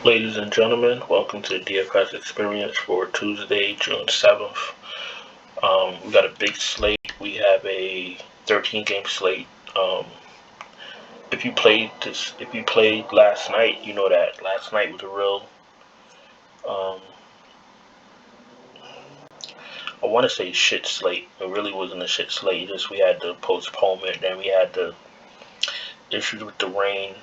Ladies and gentlemen, welcome to the DFS experience for Tuesday, June 7th. We got a big slate. We have a 13-game slate. If you played last night, you know that last night was a real, I want to say shit slate. It really wasn't a shit slate. Just we had the postponement, then we had the issues with the rain.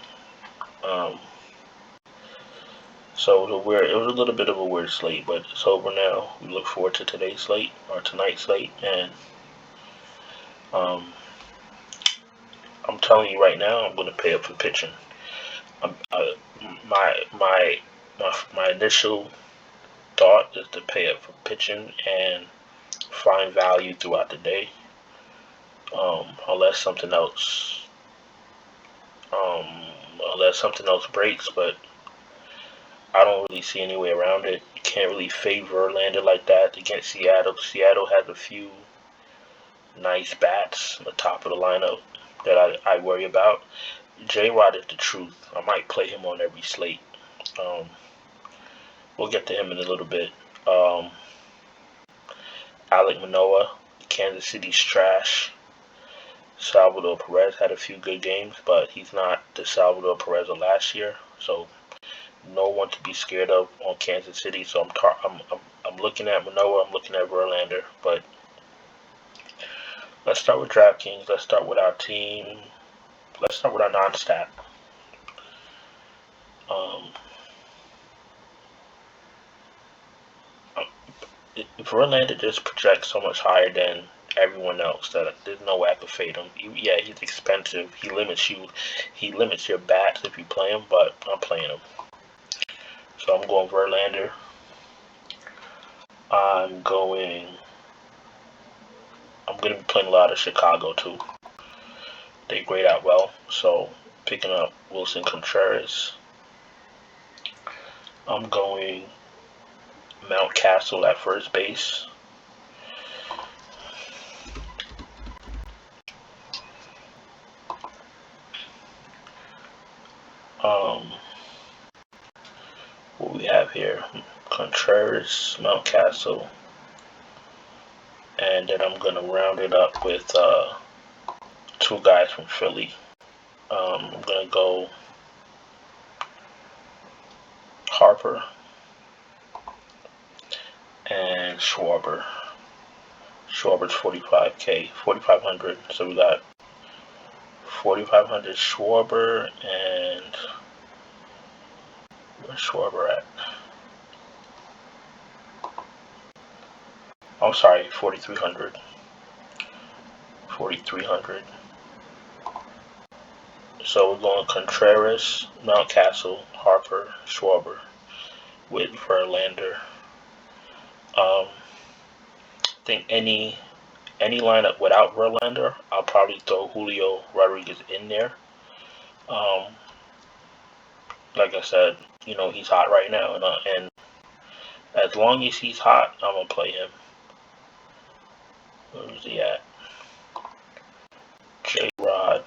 So it was a little bit of a weird slate, but it's over now. We look forward to today's slate or tonight's slate, and I'm telling you right now, I'm going to pay up for pitching. My initial thought is to pay up for pitching and find value throughout the day, unless something else breaks, but I don't really see any way around it. You can't really fade Verlander like that against Seattle. Seattle has a few nice bats on the top of the lineup that I worry about. J-Rod is the truth. I might play him on every slate. We'll get to him in a little bit. Alek Manoah, Kansas City's trash. Salvador Perez had a few good games, but he's not the Salvador Perez of last year. So no one to be scared of on Kansas City. So I'm looking at Manoah. I'm looking at Verlander, but let's start with DraftKings. Let's start with our team. Let's start with our non-stat. Verlander just projects so much higher than everyone else that there's no way I could fade him. Yeah, he's expensive. He limits your bats if you play him, but I'm playing him. So I'm going Verlander. I'm going to be playing a lot of Chicago too. They grade out well, so picking up Wilson Contreras. I'm going Mountcastle at first base. What we have here, Contreras, Mountcastle, and then I'm going to round it up with two guys from Philly. I'm going to go Harper and Schwarber. Schwarber's 4,500. So we got 4,500 Schwarber, and where's Schwarber at? I'm sorry, 4,300. 4,300. So we're going Contreras, Mountcastle, Harper, Schwarber with Verlander. I think any lineup without Verlander, I'll probably throw Julio Rodriguez in there. Like I said, he's hot right now, and as long as he's hot, I'm gonna play him. Where's he at? J-Rod.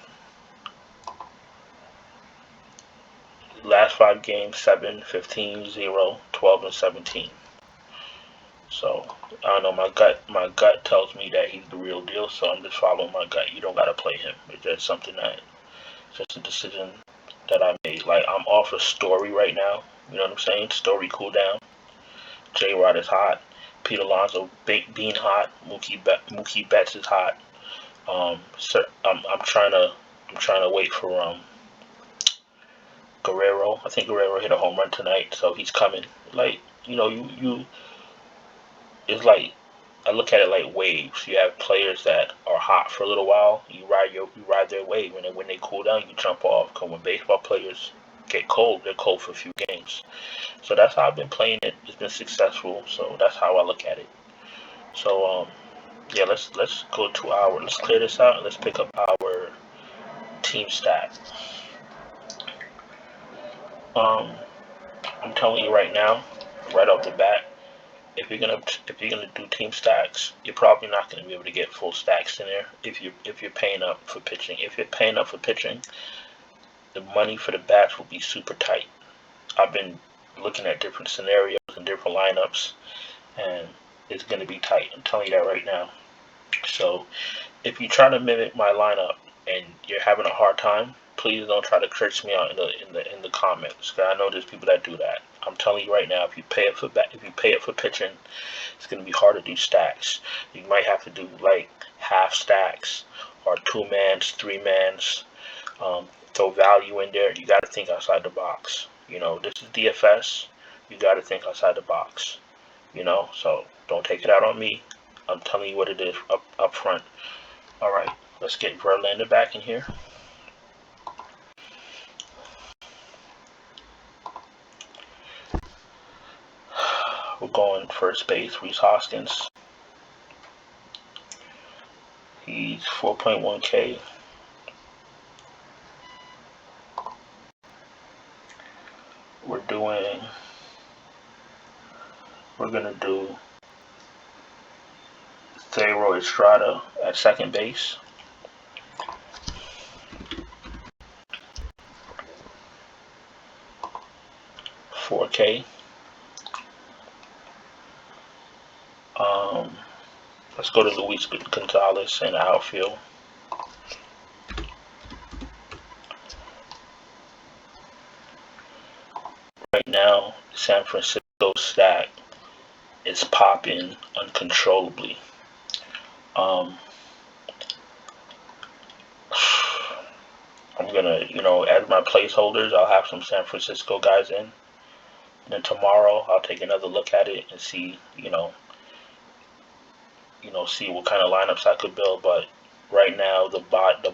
Last 5 games, 7, 15, 0, 12, and 17. So I don't know. My gut tells me that he's the real deal. So I'm just following my gut. You don't gotta play him. It's just just a decision that I made. Like, I'm off of Story right now. You know what I'm saying? Story cool down. J-Rod is hot. Pete Alonso being hot. Mookie Betts is hot. I'm trying to wait for Guerrero. I think Guerrero hit a home run tonight, so he's coming. Like, it's like, I look at it like waves. You have players that are hot for a little while. You ride their wave, and when they cool down, you jump off. Because when baseball players get cold, they're cold for a few games. So that's how I've been playing it. It's been successful. So that's how I look at it. So yeah, let's go to let's clear this out and let's pick up our team stat. I'm telling you right now, right off the bat, if you're gonna do team stacks, you're probably not gonna be able to get full stacks in there if you're paying up for pitching. If you're paying up for pitching, the money for the bats will be super tight. I've been looking at different scenarios and different lineups, and it's going to be tight. I'm telling you that right now. So if you try to mimic my lineup and you're having a hard time, please don't try to curse me out in the comments. Cause I know there's people that do that. I'm telling you right now, if you pay it for pitching, it's gonna be hard to do stacks. You might have to do like half stacks or 2-mans, 3-mans. Throw value in there. You got to think outside the box. You know, this is DFS. You got to think outside the box. You know, so don't take it out on me. I'm telling you what it is up front. All right, let's get Verlander back in here. We're going first base, Rhys Hoskins. He's 4.1K. We're gonna do Thairo Estrada at second base. $4K. Let's go to Luis Gonzalez in the outfield. Right now, San Francisco stack is popping uncontrollably. I'm gonna, as my placeholders, I'll have some San Francisco guys in. And then tomorrow, I'll take another look at it and see, see what kind of lineups I could build. But right now, the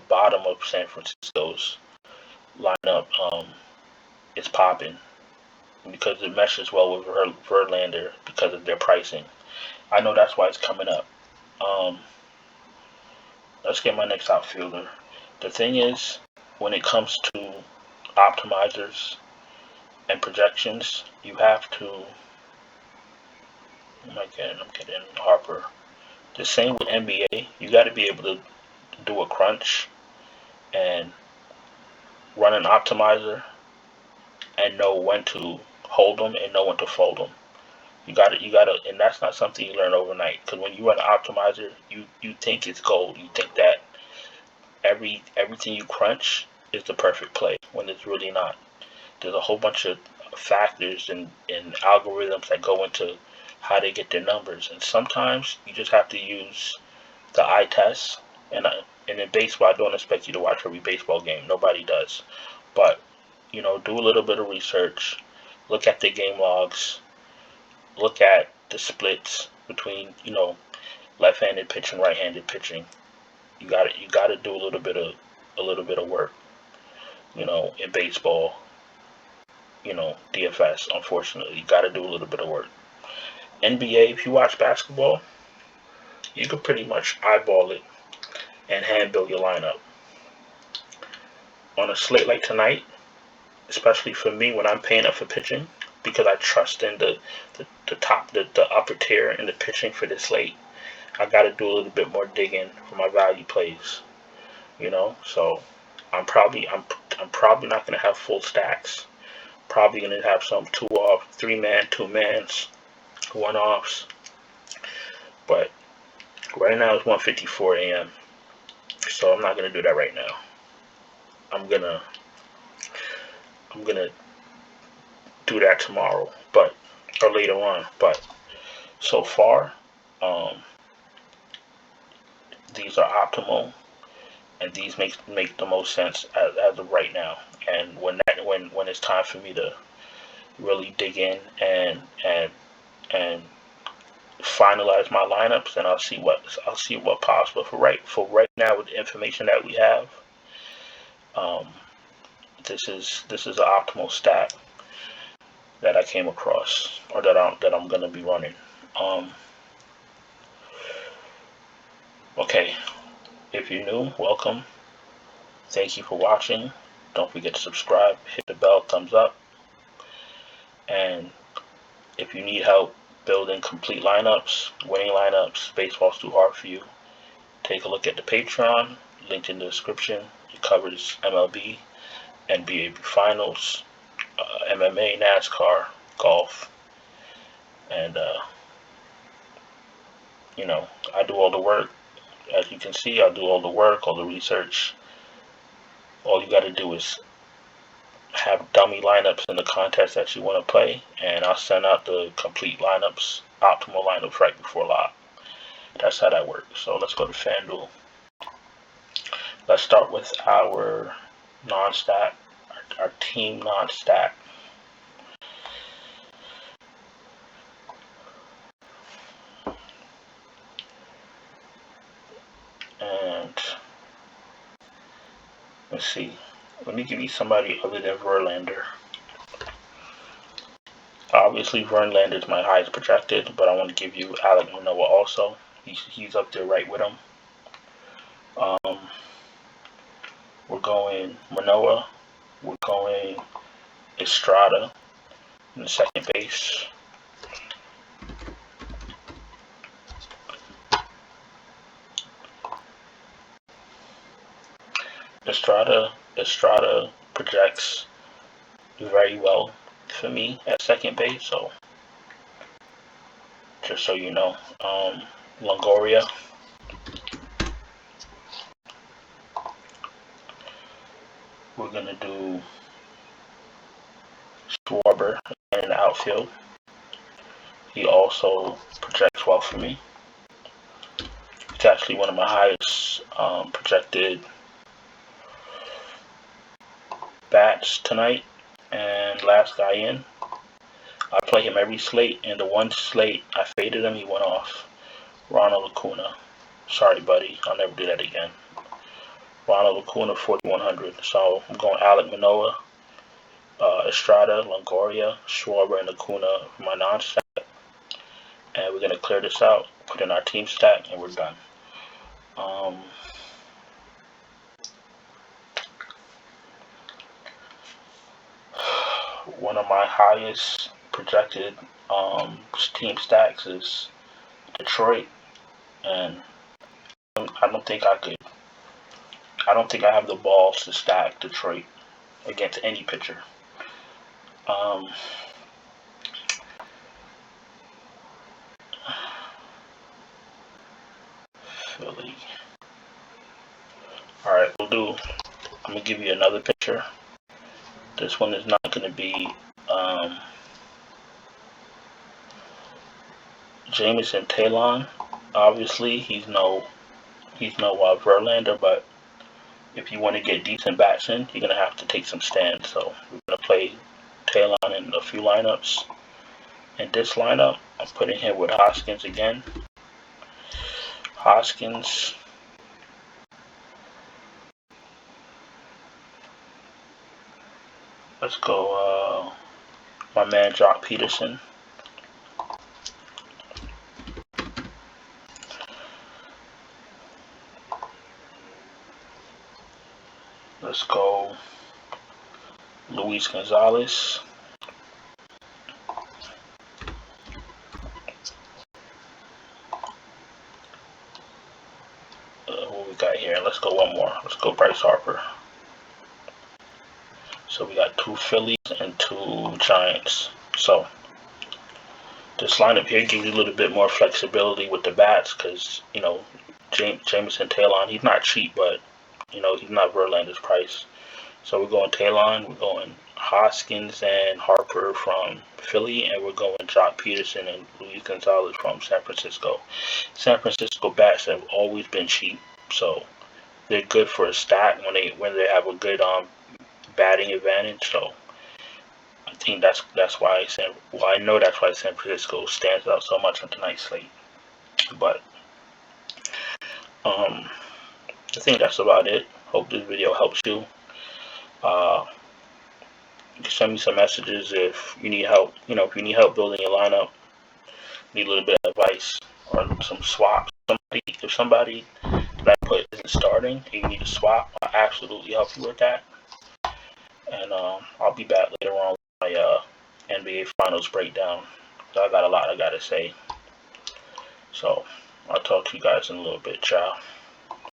bottom of San Francisco's lineup is popping because it meshes well with Verlander because of their pricing. I know that's why it's coming up. Let's get my next outfielder. The thing is, when it comes to optimizers and projections, you have to. I'm getting Harper. The same with NBA. You got to be able to do a crunch and run an optimizer and know when to hold them and know when to fold them. You gotta, and that's not something you learn overnight. Because when you run an optimizer, you think it's gold. You think that everything you crunch is the perfect play when it's really not. There's a whole bunch of factors and algorithms that go into how they get their numbers, and sometimes you just have to use the eye test. And in baseball, I don't expect you to watch every baseball game. Nobody does, but do a little bit of research. Look at the game logs. Look at the splits between left-handed pitching, right-handed pitching. You got to do a little bit of work. In baseball, DFS. Unfortunately, you got to do a little bit of work. NBA, if you watch basketball, you can pretty much eyeball it and hand build your lineup. On a slate like tonight, especially for me when I'm paying up for pitching, because I trust in the upper tier in the pitching for this slate, I got to do a little bit more digging for my value plays. So I'm probably not going to have full stacks. Probably going to have some 2-off, 3-man, 2-mans, 1-offs. But right now it's 1:54 a.m. So I'm not going to do that right now. I'm gonna do that tomorrow, or later on. But so far, these are optimal, and these make the most sense as of right now. And when it's time for me to really dig in and finalize my lineups, and I'll see what pops. But for right now, with the information that we have, this is an optimal stack that I came across, or that I'm gonna be running. Okay, if you're new, welcome. Thank you for watching. Don't forget to subscribe, hit the bell, thumbs up, and if you need help building complete lineups, winning lineups, baseball's too hard for you, take a look at the Patreon, linked in the description. It covers MLB, NBA finals, MMA, NASCAR, golf, and you know, I do all the work. As you can see, I do all the work, all the research. All you got to do is have dummy lineups in the contest that you want to play, and I'll send out the complete lineups, optimal lineups right before lock. That's how that works. So let's go to FanDuel. Let's start with our non-stat, our team non-stat. And let's see. Let me give you somebody other than Verlander. Obviously, Verlander is my highest projected, but I want to give you Alek Manoah also. He's up there right with him. We're going Manoah. We're going Estrada in the second base. Estrada projects very well for me at second base, so just so you know. Longoria. We're gonna do Schwarber in the outfield. He also projects well for me. He's actually one of my highest projected bats tonight. And last guy in, I play him every slate, and the one slate I faded him, he went off. Ronald Acuna. Sorry, buddy, I'll never do that again. Ronald Acuna, 4,100. So I'm going Alek Manoah, Estrada, Longoria, Schwarber, and Acuna for my non-stat. And we're going to clear this out, put in our team stat, and we're done. One of my highest projected team stacks is Detroit, and I don't think I have the balls to stack Detroit against any pitcher. Philly. Alright, I'm gonna give you another pitcher. This one is not gonna be Jameson Taillon. Obviously, he's no Verlander, but if you want to get decent bats in, you're gonna have to take some stands. So we're gonna play Taillon in a few lineups. In this lineup, I'm putting him with Hoskins again. Hoskins. Let's go my man Jock Peterson. Let's go Luis Gonzalez. What we got here? Let's go one more. Let's go Bryce Harper. So we got 2 Phillies and 2 Giants. So this lineup here gives you a little bit more flexibility with the bats, because you know Jameson Taillon, he's not cheap, but you know he's not Verlander's price. So we're going Taillon, we're going Hoskins and Harper from Philly, and we're going Jock Peterson and Luis Gonzalez from San Francisco. San Francisco bats have always been cheap, so they're good for a stat when they have a good batting advantage. So I think that's why I know that's why San Francisco stands out so much on tonight's slate. But I think that's about it. Hope this video helps you. You can send me some messages if you need help. You know, if you need help building your lineup, need a little bit of advice or some swaps. If somebody that I put isn't starting and you need a swap, I'll absolutely help you with that. And I'll be back later on with my NBA Finals breakdown. I got a lot I gotta say. So I'll talk to you guys in a little bit. Ciao.